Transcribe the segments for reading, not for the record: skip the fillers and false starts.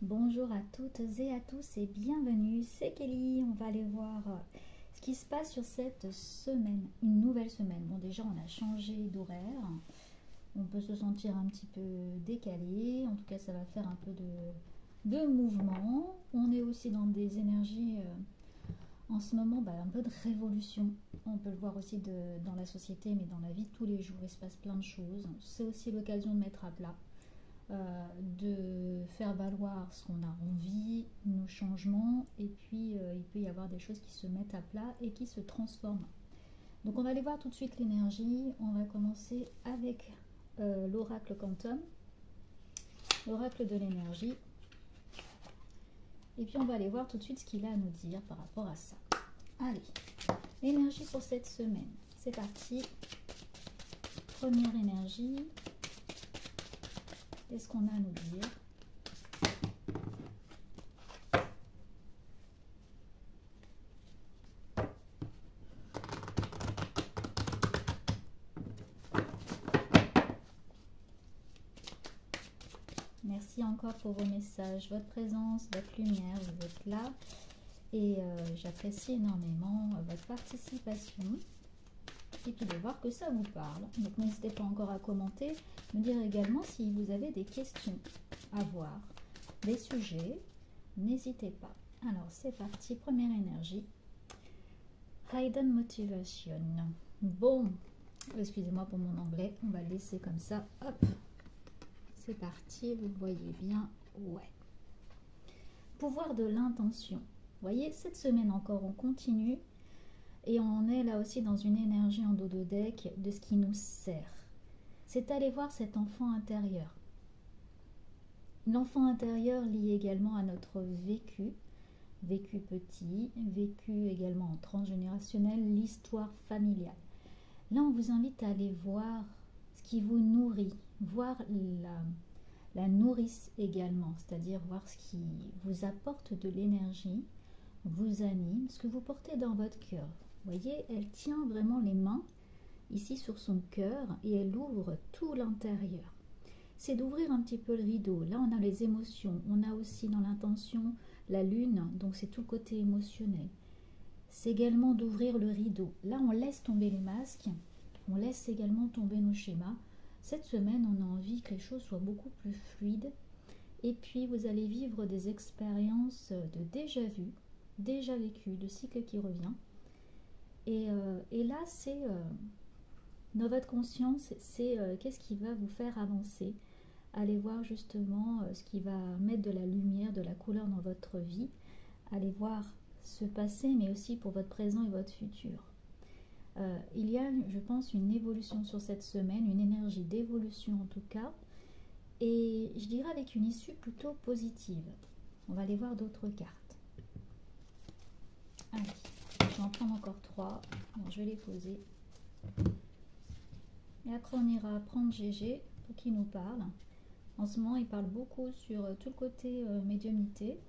Bonjour à toutes et à tous et bienvenue, c'est Kelly. On va aller voir ce qui se passe sur cette semaine, une nouvelle semaine. Bon, déjà on a changé d'horaire, on peut se sentir un petit peu décalé, en tout cas ça va faire un peu de mouvement. On est aussi dans des énergies en ce moment, un peu de révolution. On peut le voir aussi dans la société, mais dans la vie de tous les jours, il se passe plein de choses. C'est aussi l'occasion de mettre à plat. De faire valoir ce qu'on a envie, nos changements, et puis il peut y avoir des choses qui se mettent à plat et qui se transforment. Donc on va aller voir tout de suite l'énergie. On va commencer avec l'oracle Quantum, l'oracle de l'énergie, et puis on va aller voir tout de suite ce qu'il a à nous dire par rapport à ça. Allez, l'énergie pour cette semaine, c'est parti. Première énergie. Qu'est-ce qu'on a à nous dire? Merci encore pour vos messages, votre présence, votre lumière, vous êtes là. Et j'apprécie énormément votre participation. Et puis de voir que ça vous parle. Donc n'hésitez pas encore à commenter, me dire également si vous avez des questions à voir, des sujets, n'hésitez pas. Alors c'est parti, première énergie. Hidden Motivation. Bon, excusez-moi pour mon anglais, on va le laisser comme ça. Hop, c'est parti, vous voyez bien, ouais. Pouvoir de l'intention. Vous voyez, cette semaine encore, on continue. Et on est là aussi dans une énergie en dos de deck de ce qui nous sert. C'est aller voir cet enfant intérieur. L'enfant intérieur lié également à notre vécu petit, vécu également en transgénérationnel, l'histoire familiale. Là, on vous invite à aller voir ce qui vous nourrit, voir la nourrice également, c'est-à-dire voir ce qui vous apporte de l'énergie, vous anime, ce que vous portez dans votre cœur. Vous voyez, elle tient vraiment les mains ici sur son cœur et elle ouvre tout l'intérieur. C'est d'ouvrir un petit peu le rideau. Là, on a les émotions. On a aussi dans l'intention la lune, donc c'est tout le côté émotionnel. C'est également d'ouvrir le rideau. Là, on laisse tomber les masques. On laisse également tomber nos schémas. Cette semaine, on a envie que les choses soient beaucoup plus fluides. Et puis, vous allez vivre des expériences de déjà vu, déjà vécu, de cycle qui revient. Et là, c'est dans votre conscience, c'est qu'est-ce qui va vous faire avancer. Allez voir justement ce qui va mettre de la lumière, de la couleur dans votre vie. Allez voir ce passé, mais aussi pour votre présent et votre futur. Il y a, je pense, une évolution sur cette semaine, une énergie d'évolution en tout cas. Et je dirais avec une issue plutôt positive. On va aller voir d'autres cartes. Allez. Je vais en prendre encore 3. Bon, je vais les poser. Et après, on ira prendre GG pour qu'il nous parle. En ce moment, il parle beaucoup sur tout le côté médiumnité.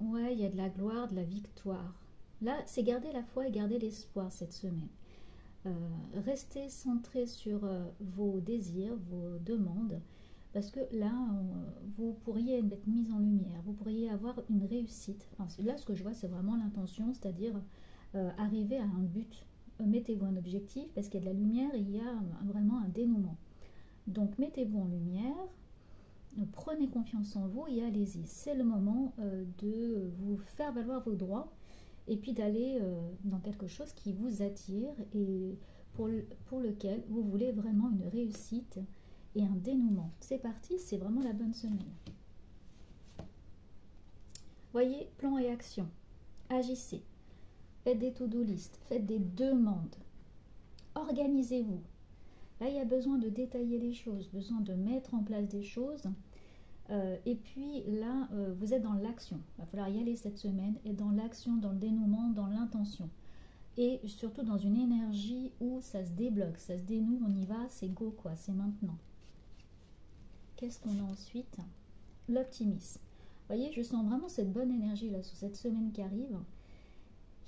Ouais, il y a de la gloire, de la victoire. Là, c'est garder la foi et garder l'espoir cette semaine. Restez centré sur vos désirs, vos demandes. Parce que là, vous pourriez être mis en lumière, vous pourriez avoir une réussite. Enfin, là, ce que je vois, c'est vraiment l'intention, c'est-à-dire arriver à un but. Mettez-vous un objectif, parce qu'il y a de la lumière et il y a vraiment un dénouement. Donc, mettez-vous en lumière, prenez confiance en vous et allez-y. C'est le moment de vous faire valoir vos droits et puis d'aller dans quelque chose qui vous attire et pour lequel vous voulez vraiment une réussite et un dénouement. C'est parti, c'est vraiment la bonne semaine. Voyez, plan et action. Agissez. Faites des to-do list. Faites des demandes. Organisez-vous. Là, il y a besoin de détailler les choses, besoin de mettre en place des choses. Et puis là, vous êtes dans l'action. Il va falloir y aller cette semaine et dans l'action, dans le dénouement, dans l'intention. Et surtout dans une énergie où ça se débloque, ça se dénoue, on y va, c'est go quoi, c'est maintenant. Qu'est-ce qu'on a ensuite? L'optimisme. Vous voyez, je sens vraiment cette bonne énergie là sur cette semaine qui arrive.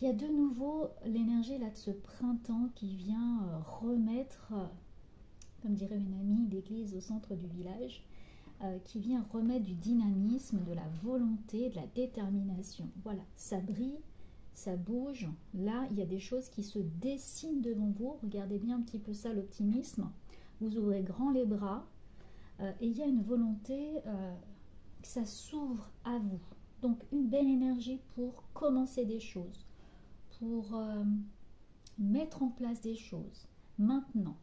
Il y a de nouveau l'énergie là de ce printemps qui vient remettre, comme dirait une amie, l'église au centre du village. qui vient remettre du dynamisme, de la volonté, de la détermination. Voilà, ça brille, ça bouge. Là, il y a des choses qui se dessinent devant vous. Regardez bien un petit peu ça, l'optimisme. Vous ouvrez grand les bras et il y a une volonté que ça s'ouvre à vous. Donc, une belle énergie pour commencer des choses, pour mettre en place des choses maintenant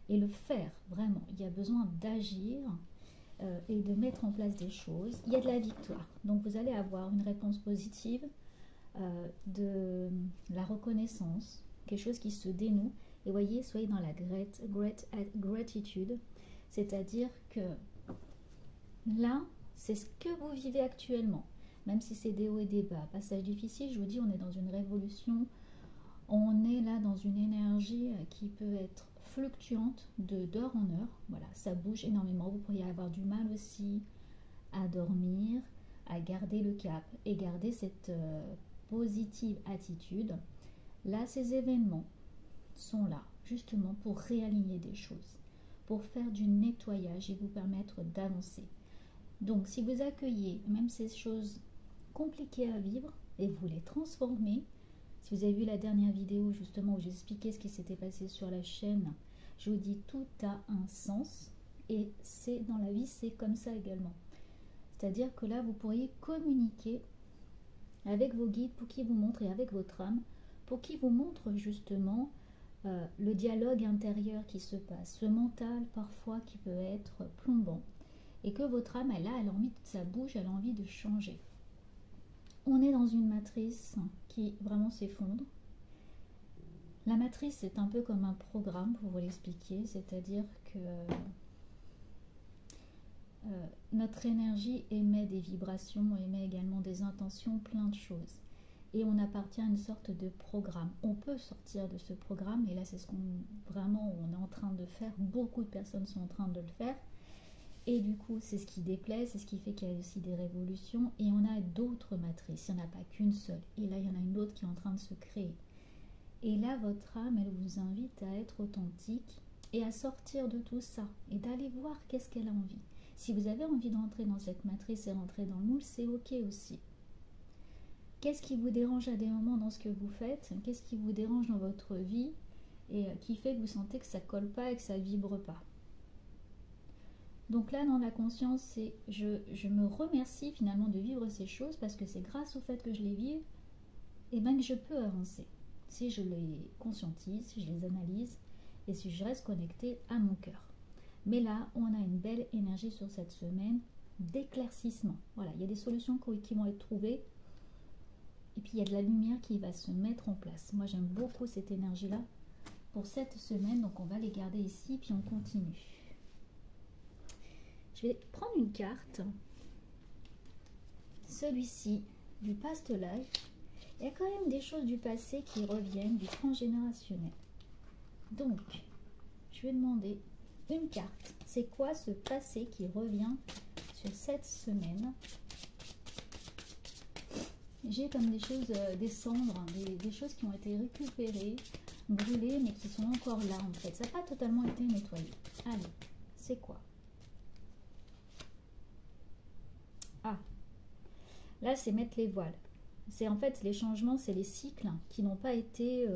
et le faire vraiment. Il y a besoin d'agir et de mettre en place des choses. Il y a de la victoire. Donc, vous allez avoir une réponse positive, de la reconnaissance, quelque chose qui se dénoue. Et voyez, soyez dans la gratitude, c'est-à-dire que là, c'est ce que vous vivez actuellement, même si c'est des hauts et des bas, passage difficile, je vous dis, on est dans une révolution, on est là dans une énergie qui peut être fluctuante d'heure en heure, voilà, ça bouge énormément, vous pourriez avoir du mal aussi à dormir, à garder le cap et garder cette positive attitude. Là, ces événements sont là justement pour réaligner des choses, pour faire du nettoyage et vous permettre d'avancer. Donc, si vous accueillez même ces choses compliquées à vivre et vous les transformez, si vous avez vu la dernière vidéo justement où j'expliquais ce qui s'était passé sur la chaîne, je vous dis tout a un sens et c'est dans la vie, c'est comme ça également. C'est-à-dire que là, vous pourriez communiquer avec vos guides pour qu'ils vous montrent et avec votre âme pour qu'ils vous montrent justement le dialogue intérieur qui se passe, ce mental parfois qui peut être plombant et que votre âme, elle a envie, ça bouge, elle a envie de changer. On est dans une matrice qui vraiment s'effondre. La matrice, c'est un peu comme un programme, pour vous l'expliquer, c'est-à-dire que notre énergie émet des vibrations, émet également des intentions, plein de choses. Et on appartient à une sorte de programme. On peut sortir de ce programme, et là c'est ce qu'on vraiment on est en train de faire. Beaucoup de personnes sont en train de le faire. Et du coup, c'est ce qui déplaît, c'est ce qui fait qu'il y a aussi des révolutions. Et on a d'autres matrices, il n'y en a pas qu'une seule. Et là, il y en a une autre qui est en train de se créer. Et là, votre âme, elle vous invite à être authentique et à sortir de tout ça. Et d'aller voir qu'est-ce qu'elle a envie. Si vous avez envie d'entrer dans cette matrice et rentrer dans le moule, c'est ok aussi. Qu'est-ce qui vous dérange à des moments dans ce que vous faites? Qu'est-ce qui vous dérange dans votre vie et qui fait que vous sentez que ça colle pas et que ça vibre pas? Donc là, dans la conscience, c'est je me remercie finalement de vivre ces choses parce que c'est grâce au fait que je les vive et bien que je peux avancer. Si je les conscientise, si je les analyse et si je reste connectée à mon cœur. Mais là, on a une belle énergie sur cette semaine d'éclaircissement. Voilà, il y a des solutions qui vont être trouvées et puis il y a de la lumière qui va se mettre en place. Moi, j'aime beaucoup cette énergie-là pour cette semaine, donc on va les garder ici puis on continue. Je vais prendre une carte, celui-ci, du past life. Il y a quand même des choses du passé qui reviennent, du transgénérationnel. Donc, je vais demander une carte. C'est quoi ce passé qui revient sur cette semaine? J'ai comme des choses, des cendres, des choses qui ont été récupérées, brûlées, mais qui sont encore là en fait. Ça n'a pas totalement été nettoyé. Allez, c'est quoi? Ah, là c'est mettre les voiles. C'est en fait les changements, c'est les cycles qui n'ont pas été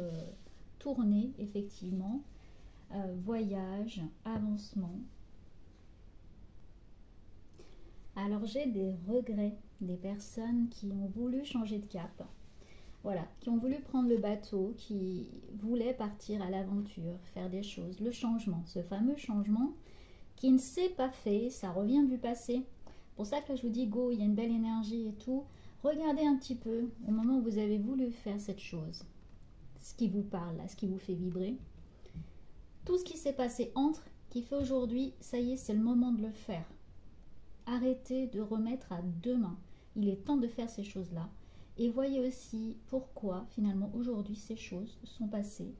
tournés effectivement. Voyage, avancement. Alors j'ai des regrets, des personnes qui ont voulu changer de cap. Voilà, qui ont voulu prendre le bateau, qui voulaient partir à l'aventure, faire des choses. Le changement, ce fameux changement qui ne s'est pas fait, ça revient du passé. Pour ça que là, je vous dis, go, il y a une belle énergie et tout. Regardez un petit peu, au moment où vous avez voulu faire cette chose, ce qui vous parle, là, ce qui vous fait vibrer. Tout ce qui s'est passé entre, qui fait aujourd'hui, ça y est, c'est le moment de le faire. Arrêtez de remettre à demain. Il est temps de faire ces choses-là. Et voyez aussi pourquoi, finalement, aujourd'hui, ces choses sont passées,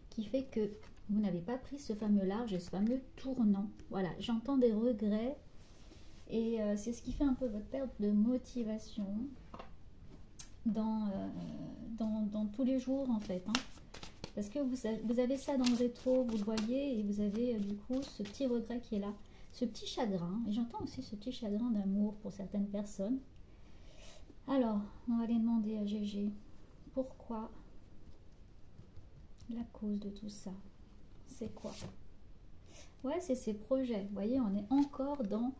qui fait que vous n'avez pas pris ce fameux large et ce fameux tournant. Voilà, j'entends des regrets. Et c'est ce qui fait un peu votre perte de motivation dans tous les jours en fait. Hein. Parce que vous avez ça dans le rétro, vous le voyez, et vous avez du coup ce petit regret qui est là. ce petit chagrin, et j'entends aussi ce petit chagrin d'amour pour certaines personnes. Alors, on va aller demander à Gégé pourquoi, la cause de tout ça, c'est quoi? Ouais, c'est ces projets. Vous voyez, on est encore dans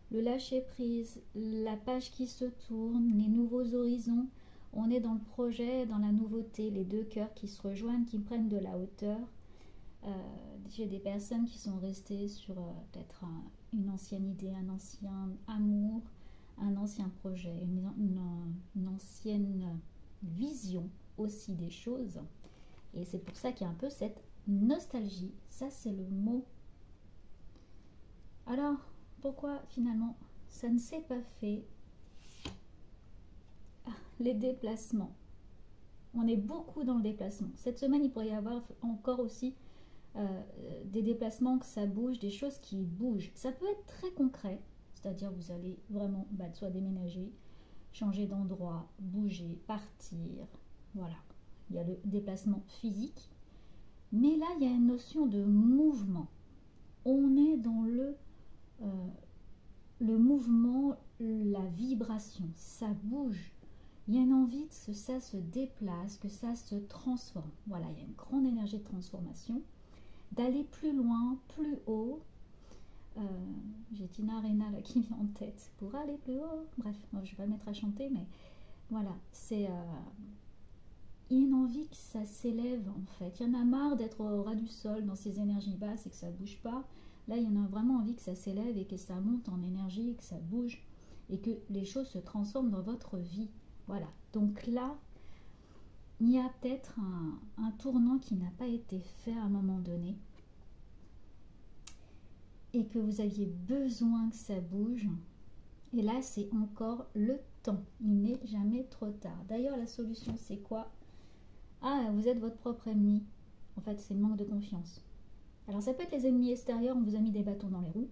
le lâcher prise, la page qui se tourne, les nouveaux horizons. On est dans le projet, dans la nouveauté, les deux cœurs qui se rejoignent, qui prennent de la hauteur. J'ai des personnes qui sont restées sur peut-être une ancienne idée, un ancien amour, un ancien projet, une ancienne vision aussi des choses. Et c'est pour ça qu'il y a un peu cette nostalgie. Ça, c'est le mot. Alors, pourquoi finalement ça ne s'est pas fait? Les déplacements. On est beaucoup dans le déplacement. Cette semaine, il pourrait y avoir encore aussi des déplacements, que ça bouge, des choses qui bougent. Ça peut être très concret, c'est-à-dire vous allez vraiment soit déménager, changer d'endroit, bouger, partir. Voilà, il y a le déplacement physique. Mais là, il y a une notion de mouvement. On est dans le mouvement, la vibration, ça bouge. Il y a une envie que ça se déplace, que ça se transforme. Voilà, il y a une grande énergie de transformation, d'aller plus loin, plus haut. J'ai Tina Arena là qui vient en tête, pour aller plus haut. Bref, je ne vais pas me mettre à chanter, mais voilà, c'est... il y a une envie que ça s'élève en fait. Il y en a marre d'être au ras du sol dans ces énergies basses et que ça ne bouge pas. Là, il y en a vraiment envie que ça s'élève et que ça monte en énergie, que ça bouge et que les choses se transforment dans votre vie. Voilà. Donc là, il y a peut-être un tournant qui n'a pas été fait à un moment donné et que vous aviez besoin que ça bouge. Et là, c'est encore le temps. Il n'est jamais trop tard. D'ailleurs, la solution, c'est quoi? Ah, vous êtes votre propre ennemi. En fait, c'est le manque de confiance. Alors, ça peut être les ennemis extérieurs, on vous a mis des bâtons dans les roues.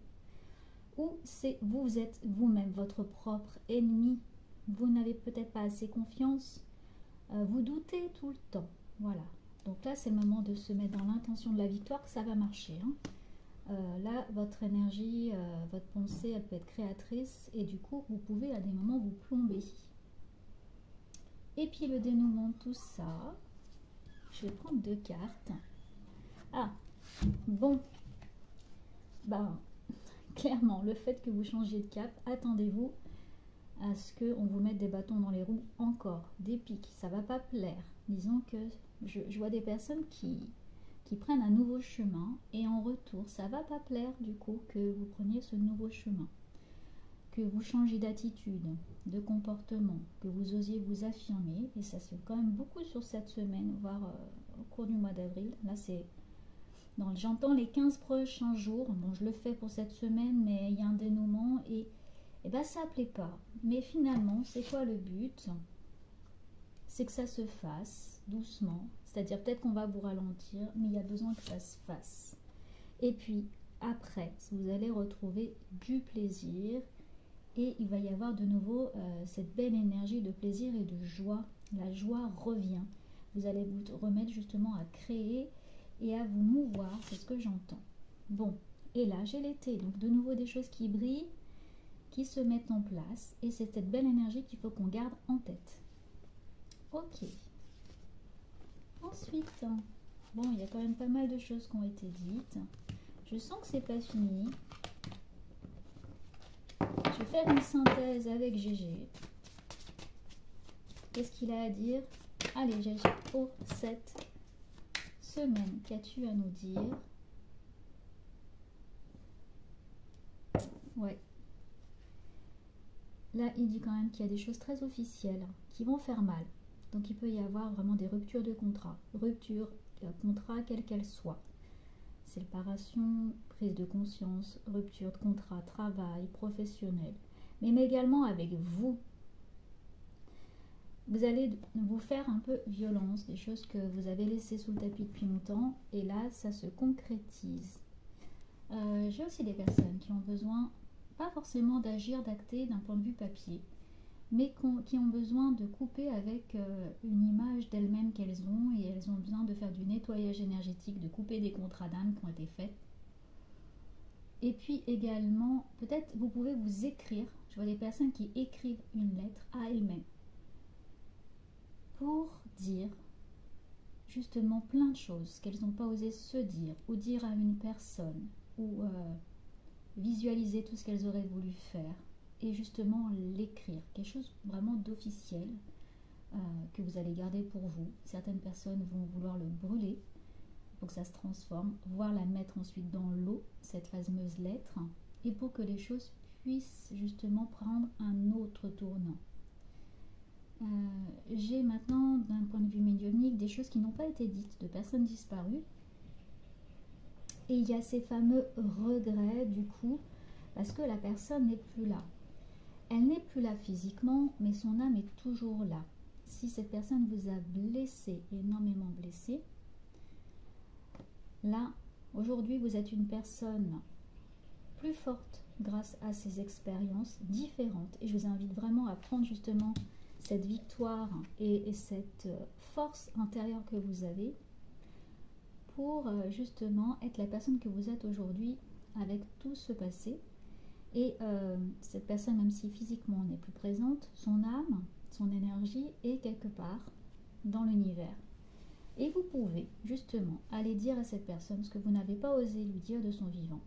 Ou c'est vous êtes vous-même votre propre ennemi. Vous n'avez peut-être pas assez confiance. Vous doutez tout le temps. Voilà. Donc là, c'est le moment de se mettre dans l'intention de la victoire que ça va marcher. Là, votre énergie, votre pensée, elle peut être créatrice. Et du coup, vous pouvez à des moments vous plomber. Et puis le dénouement de tout ça. Je vais prendre 2 cartes. Ah, bon. Ben, clairement, le fait que vous changiez de cap, attendez-vous à ce qu'on vous mette des bâtons dans les roues encore, des pics, ça va pas plaire. Disons que je vois des personnes qui prennent un nouveau chemin et en retour, ça va pas plaire du coup que vous preniez ce nouveau chemin. Que vous changez d'attitude, de comportement, que vous osiez vous affirmer, et ça se fait quand même beaucoup sur cette semaine, voire au cours du mois d'avril. Là, c'est... J'entends les 15 prochains jours, bon, je le fais pour cette semaine, mais il y a un dénouement, et ben, ça ne plaît pas. Mais finalement, c'est quoi le but? C'est que ça se fasse doucement, c'est-à-dire peut-être qu'on va vous ralentir, mais il y a besoin que ça se fasse. Et puis, après, vous allez retrouver du plaisir, et il va y avoir de nouveau cette belle énergie de plaisir et de joie. La joie revient. Vous allez vous remettre justement à créer et à vous mouvoir, c'est ce que j'entends. Bon, et là j'ai l'été, donc de nouveau des choses qui brillent, qui se mettent en place, et c'est cette belle énergie qu'il faut qu'on garde en tête. Ok. Ensuite, bon, il y a quand même pas mal de choses qui ont été dites. Je sens que c'est pas fini. Je vais faire une synthèse avec Gégé. Qu'est-ce qu'il a à dire? Allez, Gégé, pour cette semaine, qu'as-tu à nous dire? Ouais. Là, il dit quand même qu'il y a des choses très officielles qui vont faire mal. Donc, il peut y avoir vraiment des ruptures de contrat. Rupture de contrat, quelle qu'elle soit. Séparation, prise de conscience, rupture de contrat, travail, professionnel. Mais également avec vous. Vous allez vous faire un peu violence, des choses que vous avez laissées sous le tapis depuis longtemps. Et là, ça se concrétise. J'ai aussi des personnes qui ont besoin, pas forcément d'agir, d'acter d'un point de vue papier, mais qui ont besoin de couper avec une image d'elles-mêmes qu'elles ont, et elles ont besoin de faire du nettoyage énergétique, de couper des contrats d'âme qui ont été faits. Et puis également, peut-être vous pouvez vous écrire. Je vois des personnes qui écrivent une lettre à elles-mêmes pour dire justement plein de choses qu'elles n'ont pas osé se dire ou dire à une personne ou visualiser tout ce qu'elles auraient voulu faire et justement l'écrire, quelque chose vraiment d'officiel que vous allez garder pour vous. Certaines personnes vont vouloir le brûler pour que ça se transforme, voire la mettre ensuite dans l'eau, cette fameuse lettre, et pour que les choses puissent justement prendre un autre tournant. J'ai maintenant, d'un point de vue médiumnique, des choses qui n'ont pas été dites, de personnes disparues. Et il y a ces fameux regrets, du coup, parce que la personne n'est plus là. Elle n'est plus là physiquement, mais son âme est toujours là. Si cette personne vous a blessé, énormément blessé, là, aujourd'hui, vous êtes une personne plus forte grâce à ces expériences différentes. Et je vous invite vraiment à prendre justement cette victoire et cette force intérieure que vous avez pour justement être la personne que vous êtes aujourd'hui avec tout ce passé. Et cette personne, même si physiquement n'est plus présente, son âme, son énergie est quelque part dans l'univers. Et vous pouvez justement aller dire à cette personne ce que vous n'avez pas osé lui dire de son vivant.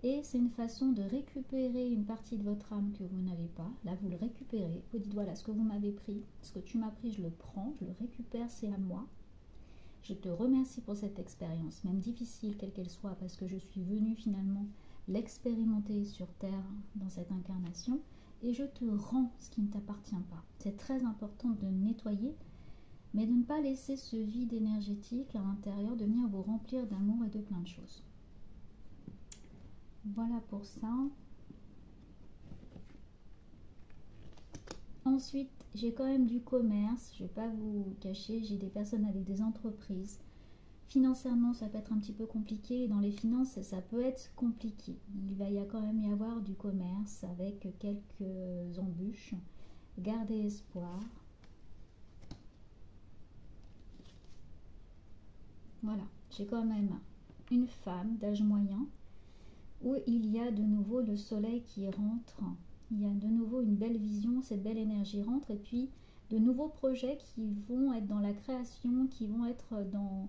Et c'est une façon de récupérer une partie de votre âme que vous n'avez pas. Là, vous le récupérez. Vous dites, voilà, ce que vous m'avez pris, ce que tu m'as pris, je le prends, je le récupère, c'est à moi. Je te remercie pour cette expérience, même difficile quelle qu'elle soit, parce que je suis venue finalement l'expérimenter sur Terre dans cette incarnation. Et je te rends ce qui ne t'appartient pas. C'est très important de nettoyer, mais de ne pas laisser ce vide énergétique à l'intérieur de venir vous remplir d'amour et de plein de choses. Voilà pour ça. Ensuite, j'ai quand même du commerce. Je ne vais pas vous cacher, j'ai des personnes avec des entreprises. Financièrement, ça peut être un petit peu compliqué. Dans les finances, ça peut être compliqué. Il va quand même y avoir du commerce avec quelques embûches. Gardez espoir. Voilà, j'ai quand même une femme d'âge moyen où il y a de nouveau le soleil qui rentre. Il y a de nouveau une belle vision, cette belle énergie rentre, et puis de nouveaux projets qui vont être dans la création, qui vont être dans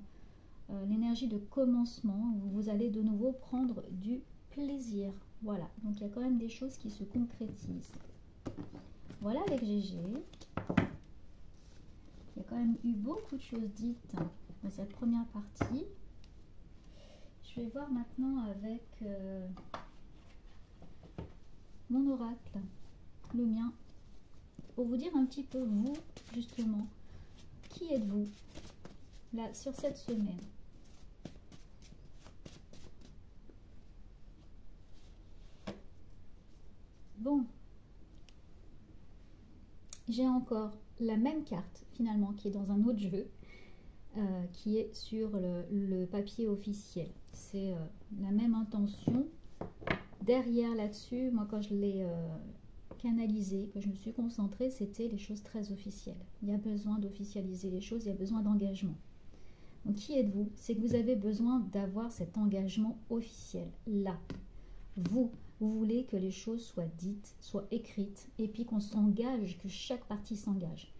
l'énergie de commencement, où vous allez de nouveau prendre du plaisir. Voilà, donc il y a quand même des choses qui se concrétisent. Voilà avec GG. Il y a quand même eu beaucoup de choses dites dans cette première partie. Je vais voir maintenant avec mon oracle, le mien, pour vous dire un petit peu vous, justement, qui êtes-vous là sur cette semaine. Bon, j'ai encore la même carte finalement qui est dans un autre jeu, qui est sur le papier officiel. C'est la même intention. Derrière là-dessus, moi quand je l'ai canalisé, que je me suis concentrée, c'était les choses très officielles. Il y a besoin d'officialiser les choses, il y a besoin d'engagement. Donc qui êtes-vous? C'est que vous avez besoin d'avoir cet engagement officiel, là. Vous voulez que les choses soient dites, soient écrites, et puis qu'on s'engage, que chaque partie s'engage.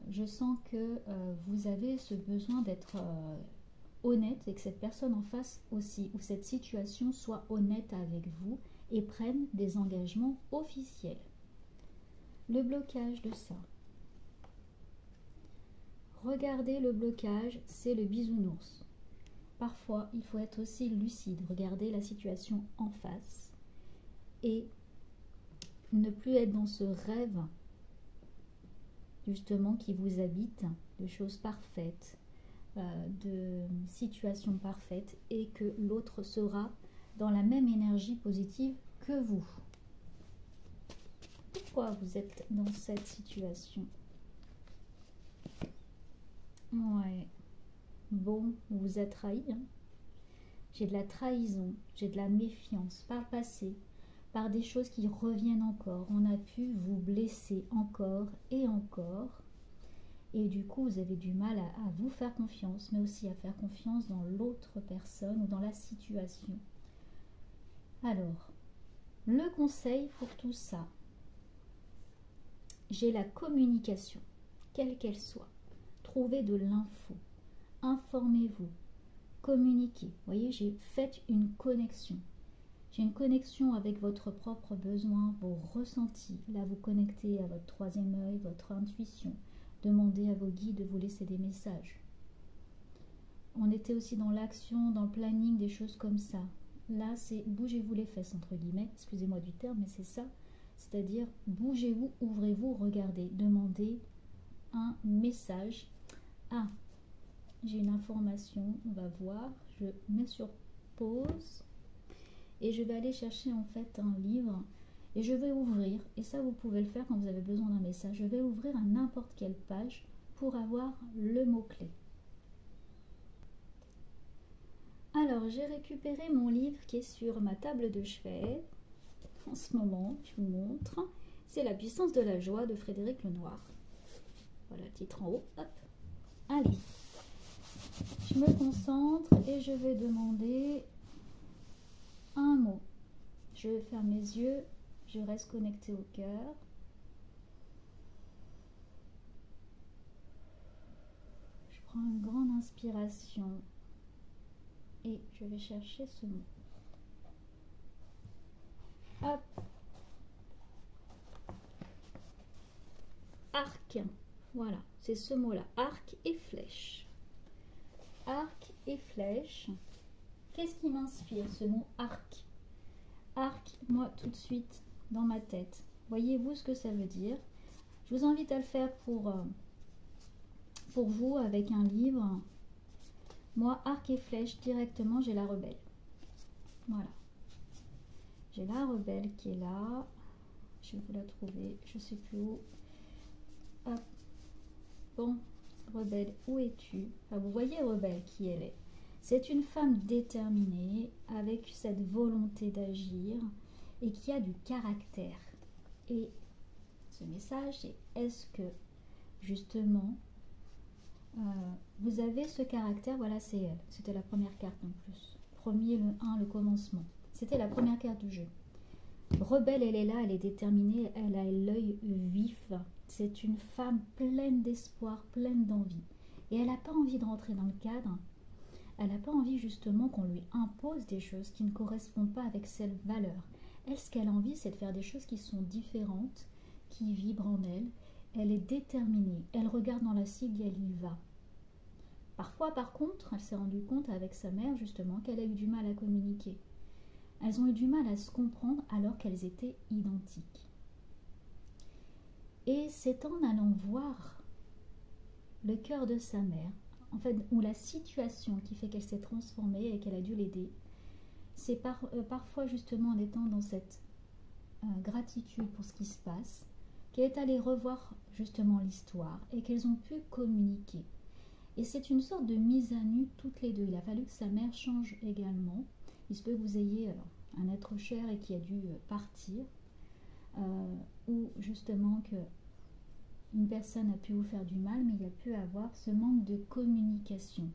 Je sens que vous avez ce besoin d'être honnête et que cette personne en face aussi, ou cette situation soit honnête avec vous et prenne des engagements officiels. Le blocage de ça. Regardez le blocage, c'est le bisounours. Parfois, il faut être aussi lucide, regarder la situation en face et ne plus être dans ce rêve justement qui vous habite, de choses parfaites, de situations parfaites, et que l'autre sera dans la même énergie positive que vous. Pourquoi vous êtes dans cette situation? Ouais. Bon, vous vous êtes trahi. Hein. J'ai de la trahison, j'ai de la méfiance par le passé, par des choses qui reviennent encore. On a pu vous blesser encore et encore. Et du coup, vous avez du mal à vous faire confiance, mais aussi à faire confiance dans l'autre personne ou dans la situation. Alors, le conseil pour tout ça, j'ai la communication, quelle qu'elle soit. Trouvez de l'info, informez-vous, communiquez. Vous voyez, j'ai fait une connexion. J'ai une connexion avec votre propre besoin, vos ressentis. Là, vous connectez à votre troisième œil, votre intuition. Demandez à vos guides de vous laisser des messages. On était aussi dans l'action, dans le planning, des choses comme ça. Là, c'est bougez-vous les fesses, entre guillemets. Excusez-moi du terme, mais c'est ça. C'est-à-dire, bougez-vous, ouvrez-vous, regardez. Demandez un message. Ah, j'ai une information, on va voir. Je mets sur pause. Et je vais aller chercher en fait un livre. Et je vais ouvrir, et ça vous pouvez le faire quand vous avez besoin d'un message. Je vais ouvrir à n'importe quelle page pour avoir le mot-clé. Alors, j'ai récupéré mon livre qui est sur ma table de chevet. En ce moment, je vous montre. C'est La puissance de la joie de Frédéric Lenoir. Voilà, titre en haut. Hop. Allez. Je me concentre et je vais demander un mot. Je ferme les yeux. Je reste connectée au cœur. Je prends une grande inspiration. Et je vais chercher ce mot. Hop. Arc. Voilà, c'est ce mot-là. Arc et flèche. Arc et flèche. Qu'est-ce qui m'inspire, ce mot arc? Arc, moi, tout de suite, dans ma tête. Voyez-vous ce que ça veut dire? Je vous invite à le faire pour vous avec un livre. Moi, arc et flèche, directement, j'ai la rebelle. Voilà. J'ai la rebelle qui est là. Je vais vous la trouver. Je ne sais plus où. Hop. Bon, rebelle, où es-tu? Enfin, vous voyez rebelle qui elle est. C'est une femme déterminée, avec cette volonté d'agir et qui a du caractère. Et ce message, c'est est-ce que, justement, vous avez ce caractère? Voilà, c'est elle. C'était la première carte en plus. Premier, le 1, le commencement. C'était la première carte du jeu. Rebelle, elle est là, elle est déterminée, elle a l'œil vif. C'est une femme pleine d'espoir, pleine d'envie. Et elle n'a pas envie de rentrer dans le cadre. Elle n'a pas envie justement qu'on lui impose des choses qui ne correspondent pas avec ses valeurs. Elle, ce qu'elle a envie, c'est de faire des choses qui sont différentes, qui vibrent en elle. Elle est déterminée. Elle regarde dans la cible et elle y va. Parfois, par contre, elle s'est rendue compte avec sa mère, justement, qu'elle a eu du mal à communiquer. Elles ont eu du mal à se comprendre alors qu'elles étaient identiques. Et c'est en allant voir le cœur de sa mère, en fait, ou la situation qui fait qu'elle s'est transformée et qu'elle a dû l'aider, c'est parfois justement en étant dans cette gratitude pour ce qui se passe, qu'elle est allée revoir justement l'histoire et qu'elles ont pu communiquer. Et c'est une sorte de mise à nu toutes les deux. Il a fallu que sa mère change également. Il se peut que vous ayez un être cher et qui a dû partir, ou justement que une personne a pu vous faire du mal, mais il y a pu avoir ce manque de communication.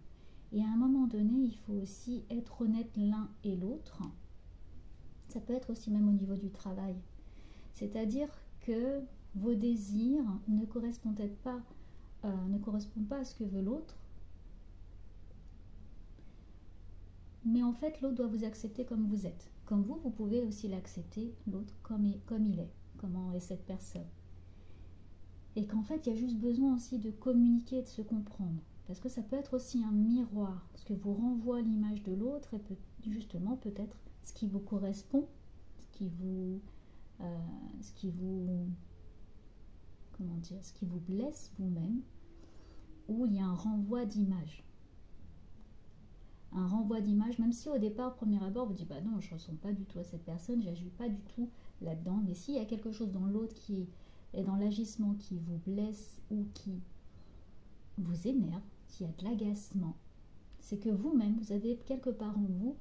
Et à un moment donné, il faut aussi être honnête l'un et l'autre. Ça peut être aussi même au niveau du travail. C'est-à-dire que vos désirs ne correspondent pas à ce que veut l'autre. Mais en fait, l'autre doit vous accepter comme vous êtes. Comme vous pouvez aussi l'accepter, l'autre, comme il est. Comment est cette personne. Et qu'en fait, il y a juste besoin aussi de communiquer et de se comprendre. Parce que ça peut être aussi un miroir. Ce que vous renvoie l'image de l'autre et justement peut-être ce qui vous correspond, ce qui vous blesse vous-même, où il y a un renvoi d'image. Un renvoi d'image, même si au départ, au premier abord, vous dites bah non, je ne ressens pas du tout à cette personne, je n'agis pas du tout là-dedans. Mais s'il y a quelque chose dans l'autre qui est dans l'agissement qui vous blesse ou qui vous énerve, s'il y a de l'agacement, c'est que vous-même, vous avez quelque part en vous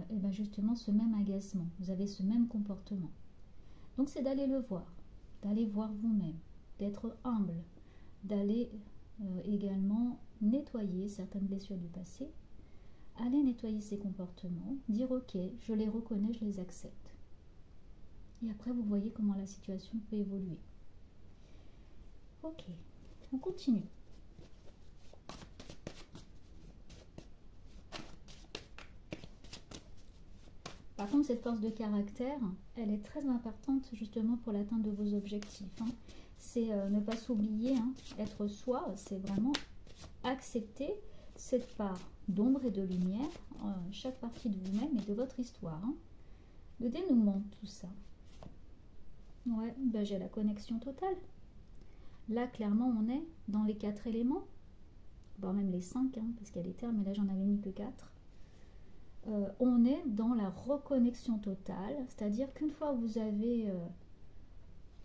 et ben justement ce même agacement, vous avez ce même comportement. Donc c'est d'aller le voir, d'aller voir vous-même, d'être humble, d'aller également nettoyer certaines blessures du passé Allez nettoyer ces comportements, dire ok, je les reconnais, je les accepte. Et après, vous voyez comment la situation peut évoluer. Ok, on continue. Par contre, cette force de caractère, elle est très importante justement pour l'atteinte de vos objectifs. Hein. C'est ne pas s'oublier, hein. Être soi, c'est vraiment accepter cette part d'ombre et de lumière, chaque partie de vous-même et de votre histoire. Hein. Le dénouement de tout ça. Ouais, ben j'ai la connexion totale. Là, clairement, on est dans les 4 éléments, voire même les 5, hein, parce qu'il y a des termes, mais là, j'en avais mis que 4. On est dans la reconnexion totale, c'est-à-dire qu'une fois vous avez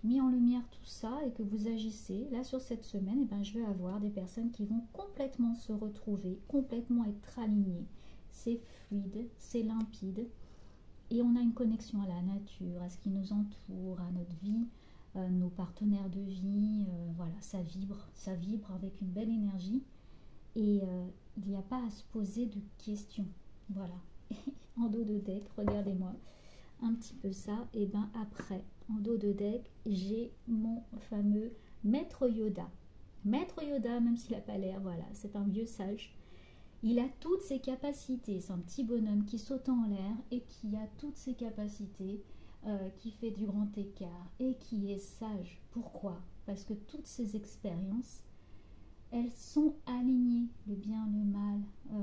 mis en lumière tout ça et que vous agissez, là, sur cette semaine, eh ben, je vais avoir des personnes qui vont complètement se retrouver, complètement être alignées. C'est fluide, c'est limpide, et on a une connexion à la nature, à ce qui nous entoure, à notre vie, nos partenaires de vie, voilà, ça vibre avec une belle énergie et il n'y a pas à se poser de questions, voilà. En dos de deck, regardez-moi un petit peu ça, et ben après, en dos de deck, j'ai mon fameux Maître Yoda. Maître Yoda, même s'il n'a pas l'air, voilà, c'est un vieux sage. Il a toutes ses capacités, c'est un petit bonhomme qui saute en l'air et qui a toutes ses capacités, qui fait du grand écart et qui est sage. Pourquoi? Parce que toutes ses expériences, elles sont alignées, le bien, le mal.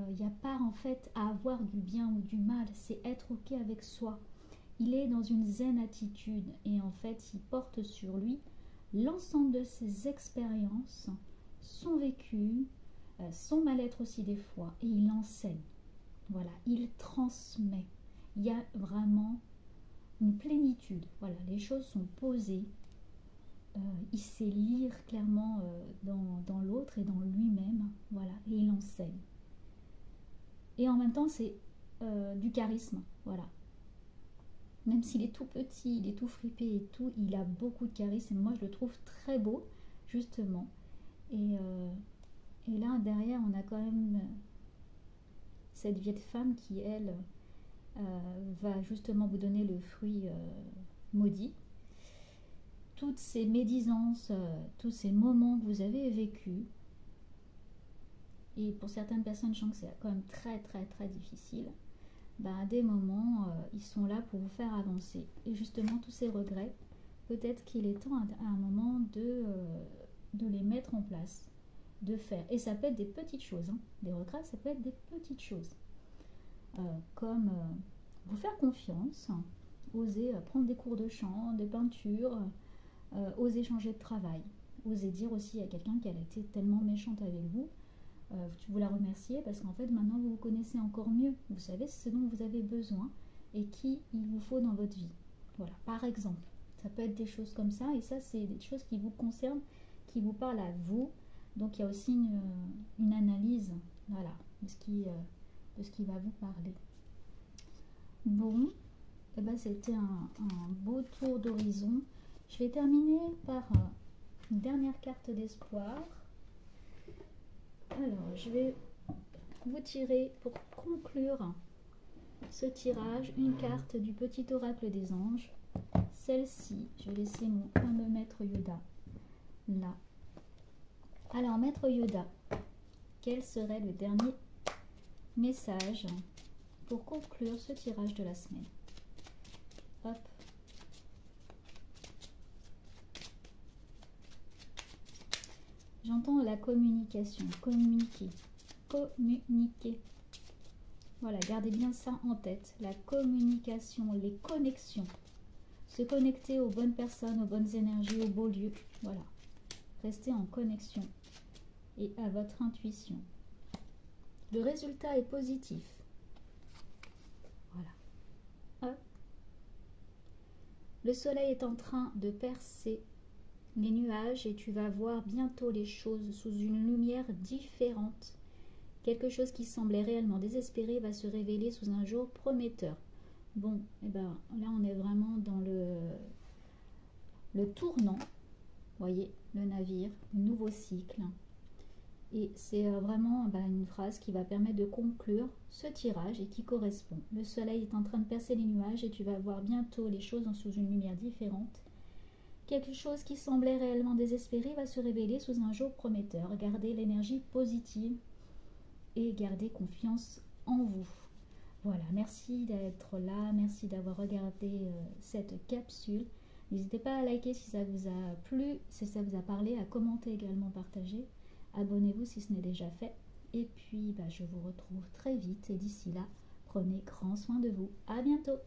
Il n'y a pas en fait à avoir du bien ou du mal, c'est être ok avec soi. Il est dans une zen attitude et en fait, il porte sur lui l'ensemble de ses expériences, son vécu, son mal-être aussi des fois, et il enseigne. Voilà, il transmet. Il y a vraiment une plénitude. Voilà, les choses sont posées. Il sait lire clairement dans l'autre et dans lui-même. Voilà, et il enseigne. Et en même temps, c'est du charisme. Voilà. Même s'il est tout petit, il est tout fripé et tout, il a beaucoup de charisme. Et moi, je le trouve très beau, justement. Et là, derrière, on a quand même cette vieille femme qui, elle, va justement vous donner le fruit maudit. Toutes ces médisances, tous ces moments que vous avez vécus, et pour certaines personnes, je sens que c'est quand même très très très difficile, ben, à des moments, ils sont là pour vous faire avancer. Et justement, tous ces regrets, peut-être qu'il est temps à un moment de les mettre en place, de faire. Et ça peut être des petites choses, hein. Des regrets, ça peut être des petites choses. Comme vous faire confiance, oser prendre des cours de chant, des peintures, oser changer de travail, oser dire aussi à quelqu'un qu'elle a été tellement méchante avec vous, vous la remerciez parce qu'en fait maintenant vous vous connaissez encore mieux, vous savez ce dont vous avez besoin et qui il vous faut dans votre vie. Voilà, par exemple, ça peut être des choses comme ça, et ça c'est des choses qui vous concernent, qui vous parlent à vous, donc il y a aussi une analyse, voilà, de ce qui va vous parler. Bon, eh ben, c'était un beau tour d'horizon. Je vais terminer par une dernière carte d'espoir. Alors, je vais vous tirer pour conclure ce tirage une carte du petit oracle des anges. Celle-ci, je vais laisser mon fameux maître Yoda là. Alors, maître Yoda, quel serait le dernier message pour conclure ce tirage de la semaine? Hop. J'entends la communication, communiquer. Voilà, gardez bien ça en tête. La communication, les connexions. Se connecter aux bonnes personnes, aux bonnes énergies, aux beaux lieux. Voilà. Restez en connexion et à votre intuition. Le résultat est positif. Voilà. Hop. Le soleil est en train de percer les nuages et tu vas voir bientôt les choses sous une lumière différente. Quelque chose qui semblait réellement désespéré va se révéler sous un jour prometteur. Bon, et ben là on est vraiment dans le tournant, voyez, le navire, le nouveau cycle. Et c'est vraiment une phrase qui va permettre de conclure ce tirage et qui correspond. Le soleil est en train de percer les nuages et tu vas voir bientôt les choses sous une lumière différente. Quelque chose qui semblait réellement désespéré va se révéler sous un jour prometteur. Gardez l'énergie positive et gardez confiance en vous. Voilà, merci d'être là, merci d'avoir regardé cette capsule. N'hésitez pas à liker si ça vous a plu, si ça vous a parlé, à commenter également, partager. Abonnez-vous si ce n'est déjà fait. Et puis, je vous retrouve très vite. Et d'ici là, prenez grand soin de vous. À bientôt!